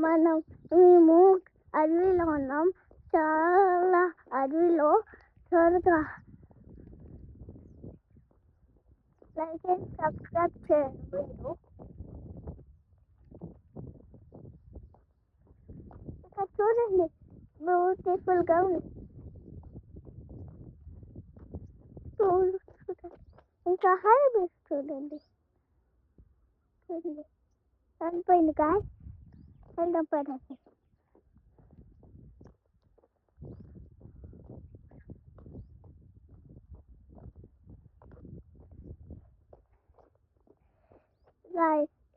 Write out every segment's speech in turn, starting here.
మనం మేము అడవిలో ఉన్నాం. చాలా అడవిలో త్వరగా లైక్ అండ్ సబ్స్క్రైబ్ చేయండి మీరు. ఇక్కడ చూడండి, బ్యూటిఫుల్గా ఉంది. ఇంకా హైబీస్ చూడండి. చనిపోయింది కాయ వెళ్దాం పడండి.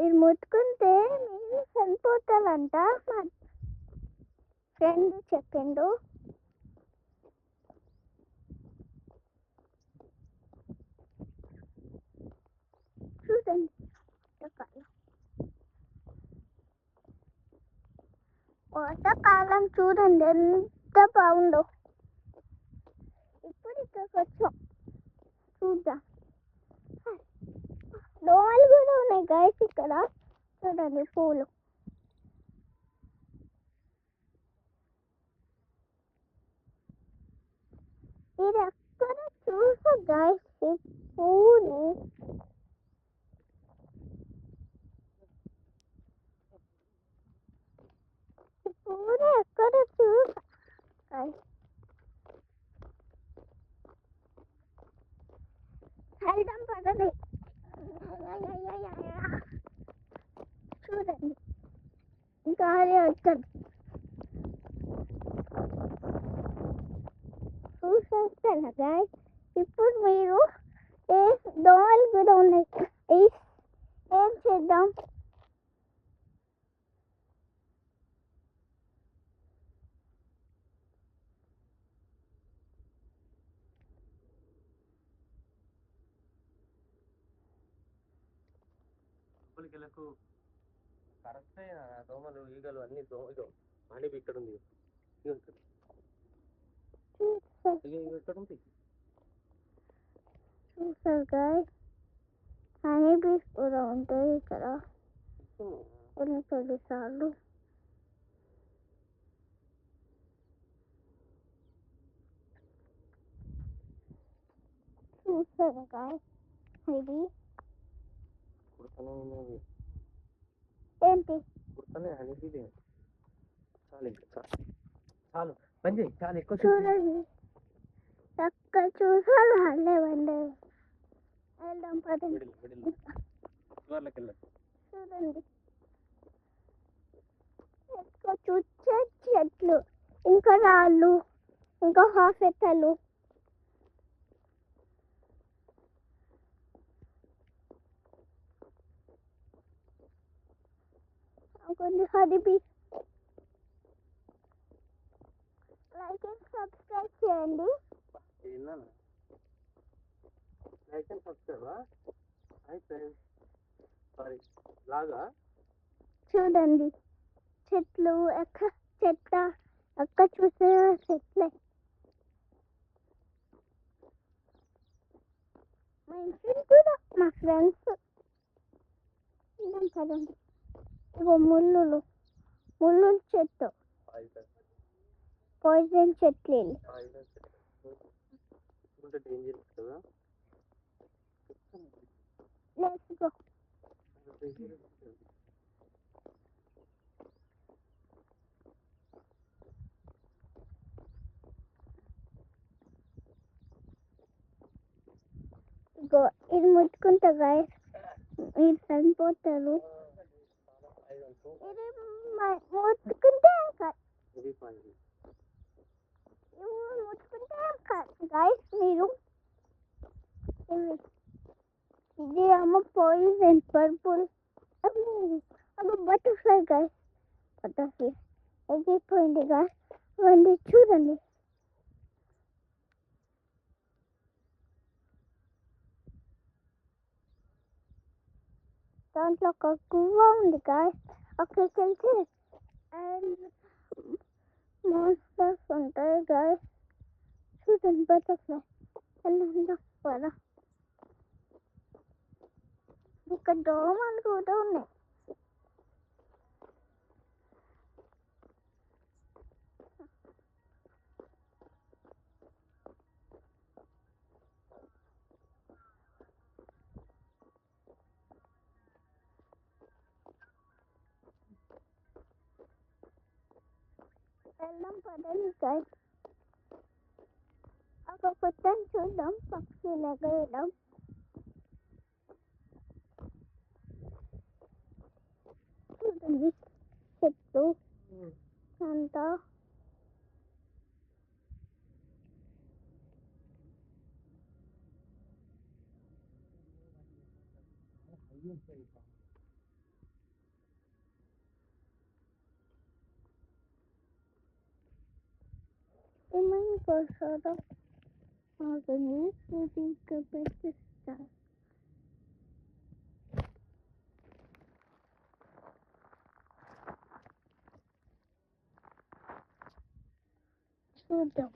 ఇది ముట్టుకుంటే మీరు చనిపోతారంట మా ఫ్రెండ్ చెప్పిండు. చూడండి వర్షాకాలం చూడండి ఎంత బాగుందో. ఇప్పుడు ఇక్కడికి వచ్చాం, చూద్దాం. దోమలు కూడా ఉన్నాయి గైస్ ఇక్కడ. చూడండి పూలు. ఇది ఎక్కడ చూసా గైస్ ఈ పూలు. ఈ పూలు ఎక్కడ చూసా గైస్. వెళ్దాం పదండి. చూడండి ఇంకా అదే వస్తుంది. చూసేస్తాను గైస్. ఇప్పుడు మీరు దోమలు కూడా ఉన్నాయి. ఏం చేద్దాం? కరెక్టే దోమలు ఈగలు అన్ని అని ఇక్కడ ఉంది. చూసారు గైస్, హనీ బీస్ కూడా ఉంటాయి ఇక్కడ కొన్నిసార్లు. చూసారు గైస్, ఇది ఏంటి? చాలు పని చేయి, చాలా ఎక్కువ చూడండి ఎక్కడ చూసారు లేవండి. వెళ్దాం పదండి. చూడండి ఎక్కువ చూసే చెట్లు, ఇంకా రాళ్ళు, ఇంకా హాస్పిటల్. కొన్ని honey bees. Like and subscribe చేయండి. చూడండి చెట్లు ఎక్కడ చూసే చెట్లే. మా ఇంట్లో కూడా మా ఫ్రెండ్స్. కదండి ఇగో ముళ్ళు చెట్టు, పాయిజన్ చెట్లు. Let's go. ఇగో ఇది ముట్టుకుంటా గైస్, మీరు చనిపోతారు. ఇది ముట్టుకుంటే గైస్ మీరు ఇది అమ్మ పాయిజన్ పర్పుల్. అమ్మ బటర్ఫ్లై గైస్, బటర్ఫ్లై ఎగిపోయింది గైస్. చూడండి దాంట్లో ఒక గువ్వ ఉంది గైస్. అక్కడికి వెళ్తే మాన్స్టర్స్ ఉంటాయి గైస్. చూడండి బటర్ఫ్లై. వెళ్ళండి. ఇక్కడ దోమలు కూడా ఉన్నాయి. వెళ్దాం పదండి guys. ఒక కొత్తని చూద్దాం పక్షులు ఎగరడం. చూడండి చెట్లు అంతా ఏమైనా కోసారా ఆగని ఇంకా పెట్టిస్తారు. చూద్దాం